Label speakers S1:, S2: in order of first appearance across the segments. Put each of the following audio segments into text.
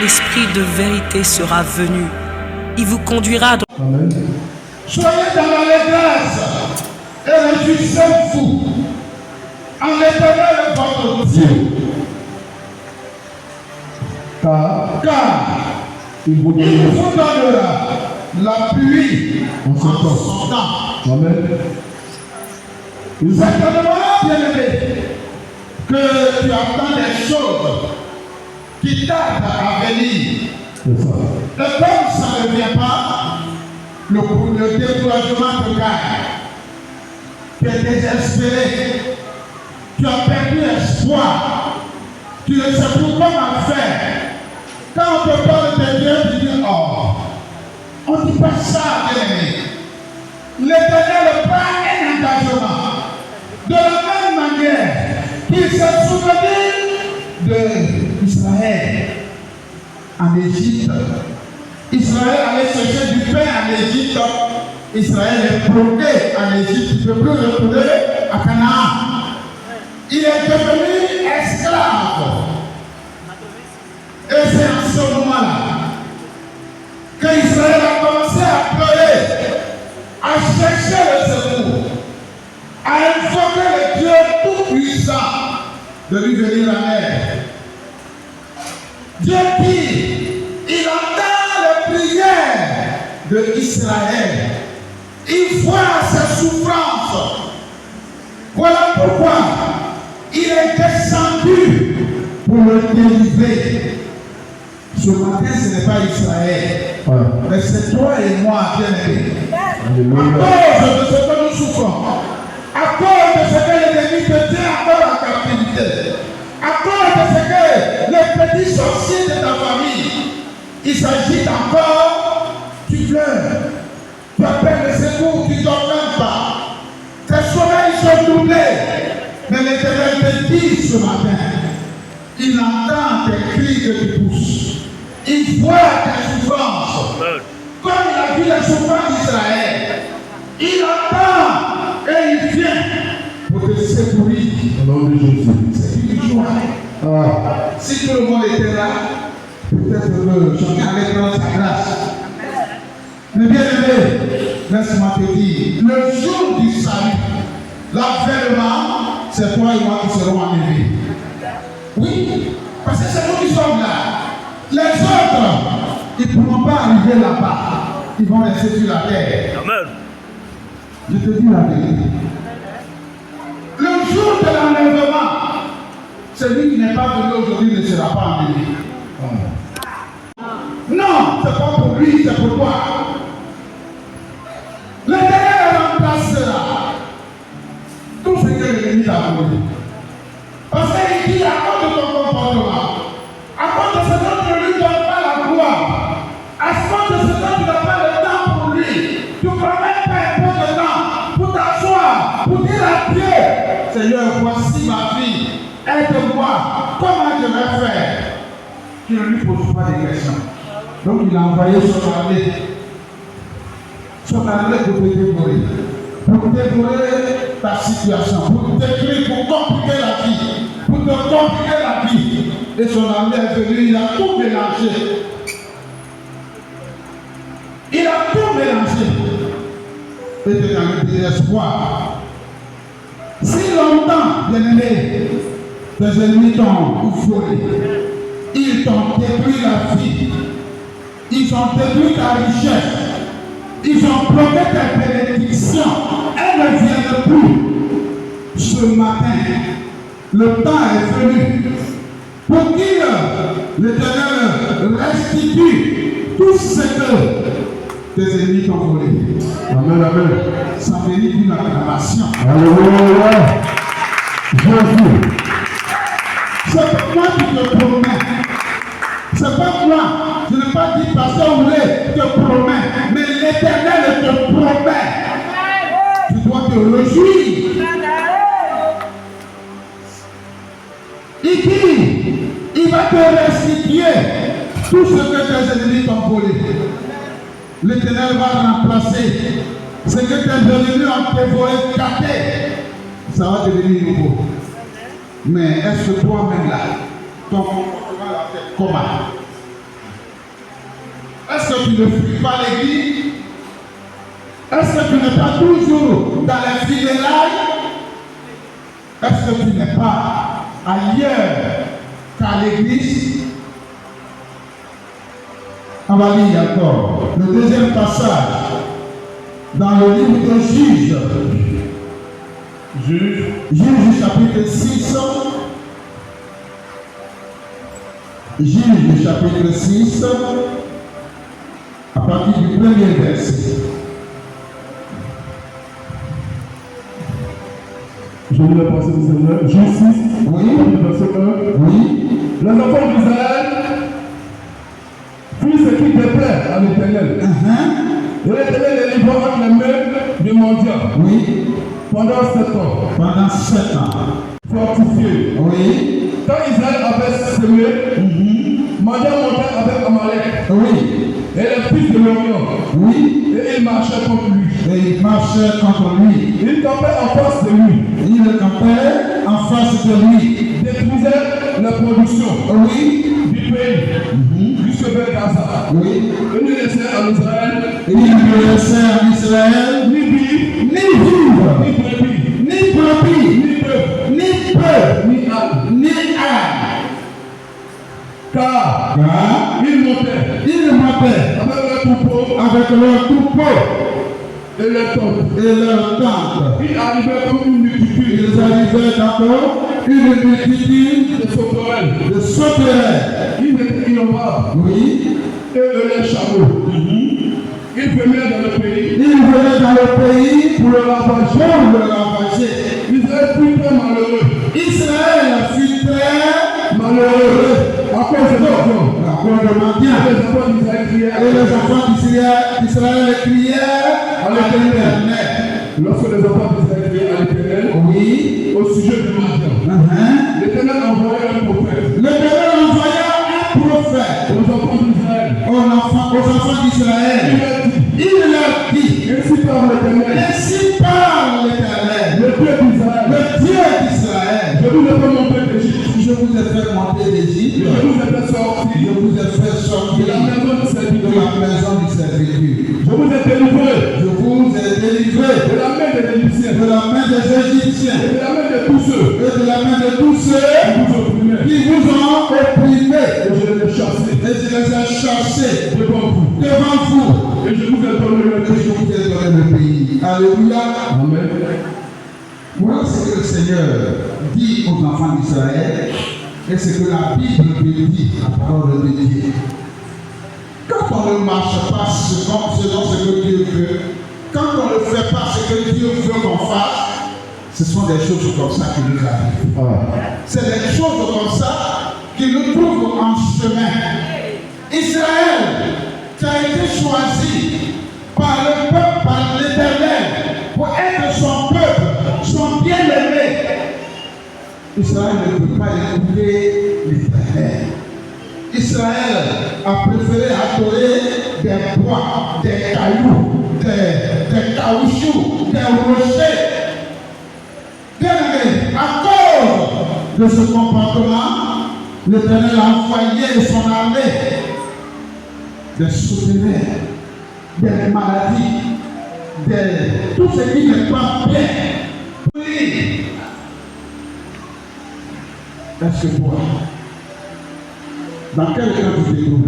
S1: l'Esprit de vérité sera venu. Il vous conduira dans...
S2: Amen.
S3: Soyez dans l'allégresse et réjouissez-vous en l'Éternel votre Dieu.
S2: Car
S3: il vous donnera la pluie
S2: en son
S3: temps.
S2: Amen.
S3: Certainement, bien-aimé, que tu attends des choses qui tardent à venir.
S2: C'est ça.
S3: Et comme ça ne vient pas, le découragement te gagne. Tu es désespéré. Tu as perdu espoir. Tu ne sais plus comment faire. Quand on te parle de Dieu, tu dis, oh, on ne dit pas ça, bien-aimé. L'Éternel prend un engagement. De la même manière qu'il s'est souvenu d'Israël en Égypte. Israël allait chercher du pain en Égypte. Israël est bloqué en Égypte. Il ne peut plus retourner à Canaan. Il est devenu esclave. Et c'est en ce moment-là qu'Israël a commencé à pleurer, à chercher le secours, à invoquer le Dieu tout-puissant de lui venir en aide. Dieu dit, il entend les prières d'Israël. Il voit ses souffrances. Voilà pourquoi il est descendu pour le délivrer. Ce matin, ce n'est pas Israël, mais c'est toi et moi, bien-aimés. À cause de ce que nous souffrons, à cause de ce que l'ennemi te tient encore en captivité, à cause de ce que les petits sorciers de ta famille, il s'agit encore, tu pleures, tu appelles le secours, tu ne dors même pas. Tes sommeils sont doublés, mais l'Éternel te dit ce matin, il entend tes cris que tu pousses. Il voit tes souffrances. Comme il a vu les souffrances d'Israël. Il entend et il vient pour te secourir.
S2: Au nom de Jésus.
S3: C'est une joie. Si tout le monde était là, peut-être que chacun allait prendre sa grâce. Mais bien aimé, laisse-moi te dire, le jour du salut, l'avènement, c'est toi et moi qui serons enlevés. Oui, parce que c'est nous qui sommes là. Les autres, ils ne pourront pas arriver là-bas. Ils vont rester sur la terre.
S4: Amen.
S3: Je te dis la vérité. Le jour de l'enlèvement, celui qui n'est pas venu aujourd'hui ne sera pas enlevé. Non, ce n'est pas pour lui, c'est pour toi. L'Éternel remplacera tout ce que l'ennemi a volé. Parce qu'il dit à cause de ton comportement, à cause de ce dont tu ne lui donnes pas la gloire, à cause de ce dont tu n'as pas le temps pour lui, tu ne prends même pas un peu de temps pour t'asseoir, pour dire à Dieu, Seigneur, voici ma fille, aide-moi, comment je vais faire? Tu ne lui poses pas de questions. Donc il a envoyé son armée pour te dévorer. Pour dévorer ta situation, pour t'écrire, pour compliquer la vie, pour te compliquer la vie. Et son armée est venu, il a tout mélangé. Il a tout mélangé. Et tu as le désespoir. Si longtemps, bien-aimé, tes ennemis t'ont volé, ils t'ont détruit la vie, ils ont détruit ta richesse, ils ont bloqué tes bénédictions, elles ne viennent plus. Ce matin, le temps est venu pour dire l'Éternel restitue tout ce que tes ennemis t'ont volé.
S2: Amen, amen.
S3: Ça mérite une acclamation.
S2: Alléluia. Jésus.
S3: C'est pas moi qui te promets. C'est pas moi. Je n'ai pas dit pasteur Oulé te promet, mais l'Éternel te promet. Tu dois te réjouir. Il dit, il va te restituer tout ce que tes ennemis t'ont volé. L'Éternel va remplacer ce que tes ennemis ont te volé, gâté. Ça va devenir nouveau. Mais est-ce que toi-même là, ton comportement va faire comment? Est-ce que tu ne fuis pas l'église? Est-ce que tu n'es pas toujours dans les funérailles? Est-ce que tu n'es pas ailleurs qu'à l'église? On va lire encore le deuxième passage dans le livre de Juges. Juges chapitre 6. Juges chapitre 6. À partir du premier verset.
S2: Je lis la pensée du Seigneur. Juges 6,
S3: Oui.
S2: verset 1.
S3: Oui.
S2: Les enfants d'Israël firent ce qui déplaît à l'Éternel. Et l'Éternel les livra entre les mains du mendiant
S3: Oui.
S2: pendant 7 ans.
S3: Pendant 7 ans.
S2: Fortifiés.
S3: Oui.
S2: Quand Israël avait semé, mendiant montait avec Amalek
S3: Oui.
S2: et les fils de l'Orient.
S3: Oui.
S2: Et ils marchaient contre lui.
S3: Et il marchait contre lui.
S2: Ils campaient en face de lui.
S3: Il campait en face de lui.
S2: Détruisaient la production
S3: Oui.
S2: du pays jusque vers Gaza.
S3: Oui.
S2: Et ne laissaient en Israël
S3: Il ne laissait en Israël
S2: ni vivre,
S3: ni vivre,
S2: ni brebis,
S3: ni brebis,
S2: ni bœuf,
S3: ni bœuf,
S2: ni âne.
S3: ni âne.
S2: Car
S3: Car
S2: ils montaient
S3: ils montaient
S2: avec leurs troupeaux
S3: avec leur troupeau
S2: et leurs tentes.
S3: et leurs tentes.
S2: Ils arrivaient comme une multitude
S3: Ils arrivaient d'abord une multitude
S2: de sauterelles.
S3: de sauterelles.
S2: Ils étaient innombrables.
S3: Oui.
S2: Et les chameaux. Ils venaient dans le pays
S3: Ils venaient dans le pays
S2: pour le ravager.
S3: pour le ravager.
S2: Israël fut très malheureux.
S3: Israël fut très
S2: Malheureux à cause de l'Orient.
S3: à cause de mendiants.
S2: Les enfants d'Israël crièrent.
S3: Et les enfants d'Israël crièrent à l'Éternel.
S2: Lorsque les enfants d'Israël crièrent à l'Éternel
S3: Oui.
S2: au sujet du Midian, l'Éternel envoya un prophète
S3: L'Éternel envoya un prophète
S2: aux enfants d'Israël.
S3: aux enfants d'Israël. Il leur dit,
S2: Ainsi parle l'Éternel,
S3: ainsi parle l'Éternel,
S2: le Dieu d'Israël.
S3: le Dieu d'Israël.
S2: Je vous ai fait monter d'Égypte.
S3: Je vous ai fait monter d'Égypte.
S2: Je vous ai fait sortir
S3: Je vous ai fait
S2: de
S3: sortir
S2: la maison de
S3: de
S2: servitude.
S3: la maison du servitude.
S2: Je vous ai délivré
S3: Je vous ai délivré
S2: de la main des Égyptiens
S3: de la main des Égyptiens
S2: et de la main de tous ceux
S3: et de la main de tous ceux
S2: qui vous opprimaient.
S3: qui vous ont opprimés.
S2: Et je les ai chassés
S3: Et je les ai chassés
S2: devant vous.
S3: devant vous.
S2: Et je vous ai donné le
S3: Et je
S2: pays.
S3: vous ai donné le pays. Alléluia.
S2: Amen.
S3: Voilà ce que le Seigneur dit aux enfants d'Israël et ce que la Bible dit, la parole de Dieu. Quand on ne marche pas selon ce que Dieu veut, quand on ne fait pas ce que Dieu veut qu'on fasse, ce sont des choses comme ça qui nous arrivent. C'est des choses comme ça qui nous trouvent en chemin. Israël, qui a été choisi par le peuple, par l'Éternel, pour être son peuple, son bien-aimé. Israël ne peut pas écouter l'Éternel. Israël a préféré adorer des bois, des cailloux, des caoutchoucs, des rochers. Bien-aimé, à cause de ce comportement, l'Éternel a envoyé son armée, des sauterelles, des maladies, tout ce qui n'est pas bien. Oui. Est-ce que toi, dans quel camp tu te trouves?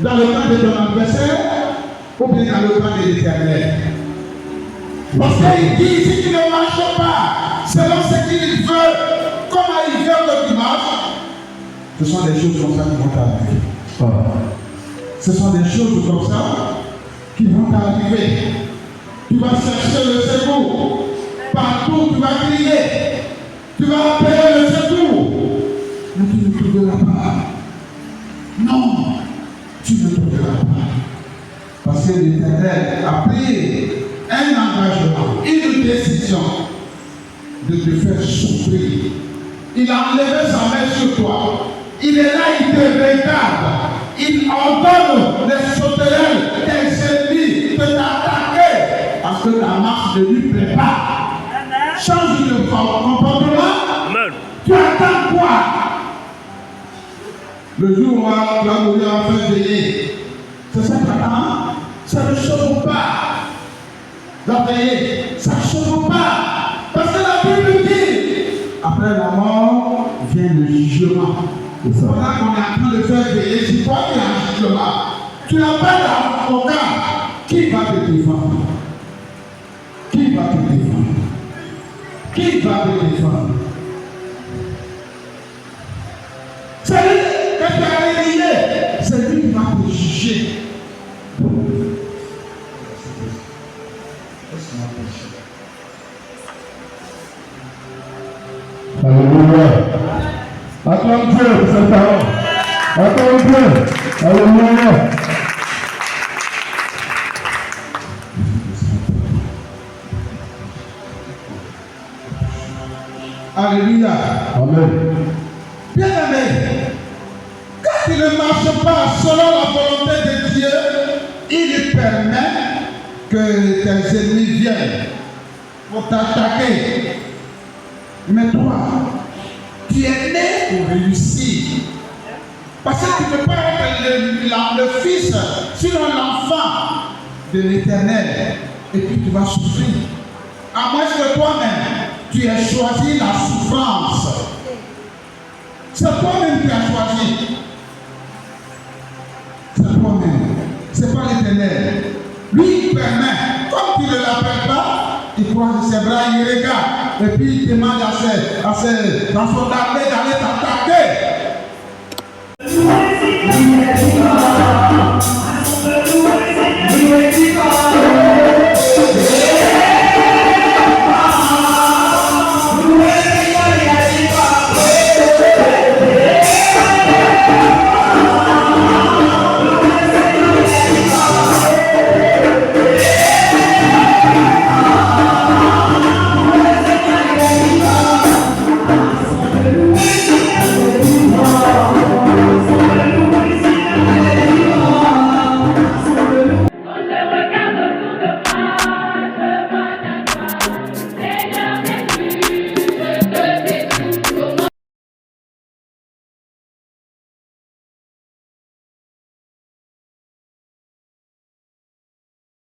S3: Dans le camp de ton adversaire ou bien dans le camp de l'Éternel? Parce qu'il dit, si tu ne marches pas selon ce qu'il veut, comment il veut que tu marches, ce sont des choses comme ça qui vont t'arriver. Ce sont des choses comme ça qui vont t'arriver. Tu vas chercher le secours. Partout, tu vas crier. Tu vas appeler le secours. Mais tu ne trouveras pas. Non, tu ne trouveras pas. Parce que l'Éternel a pris un engagement, une décision de te faire souffrir. Il a enlevé sa main sur toi. Il est là, il te regarde. Il ordonne les sauterelles, tes ennemis, de t'attaquer parce que ta marche ne lui plaît pas. Change de comportement. Tu attends quoi? Le jour où tu vas mourir en fin veillée, c'est ça qu'attend. Ça ne chauffe pas. La veillée, ça ne chauffe pas. Parce que la Bible dit, après la mort vient le jugement. C'est ça. Pendant qu'on est en train de faire veiller, si toi tu es en jugement, tu n'as pas d'avocat. Qui va te défendre? Qui va te défendre? Qui va te défendre? C'est lui, quand tu as réveillé, c'est lui qui va te juger.
S2: Alléluia. Attends Dieu pour cette parole. Attends Dieu. Alléluia.
S3: Alléluia.
S2: Amen.
S3: Bien aimé, quand tu ne marches pas selon la volonté de Dieu, il permet que tes ennemis viennent pour t'attaquer. Mais toi, tu es né pour réussir. Parce que tu ne peux pas être le fils, sinon l'enfant de l'Éternel. Et puis tu vas souffrir. À moins que toi-même, tu aies choisi la souffrance. C'est toi-même qui as choisi. C'est toi-même. C'est pas l'Éternel. Lui, il permet. Comme tu ne l'appelles pas, il croise ses bras, il regarde. Et puis il demande à son armée d'aller t'attaquer.